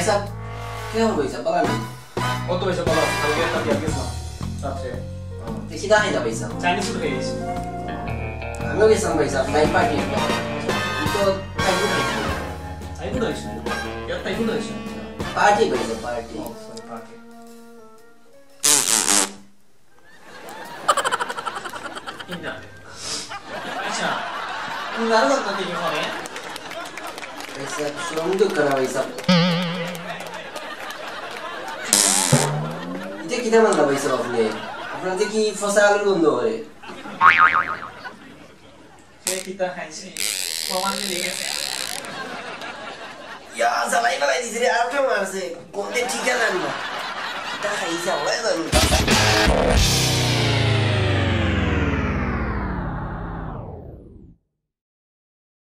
সাহেব কেমন পয়সা বলা না কত পয়সা বলো কালকে একটা বিয়ে গেছিলাম রাত্রে বেশি দাঁড়াই না পয়সা চাইনিজ ফুড খেয়ে গেছি আমিও গেছিলাম পয়সা লাইফ পার্টি তো তাই ফুড হয়েছে ইয়ার তাই ফুড হয়েছে পার্টি পয়সা পার্টি সরি পার্টি ইন্না আচ্ছা তুমি আরো কত দিন হবে পয়সা সুন্দর করা পয়সা এটা কি দাম না পয়সা আপনি আপনাদের কি ফসা আলুর গন্ধ করে সে কিতা খাইছে প্রমাণ মিলে গেছে ইয়া জ্বালাই বালাই দিছে রে আর কেমন আছে কোনটা ঠিকানা না এটা খাইছে ওই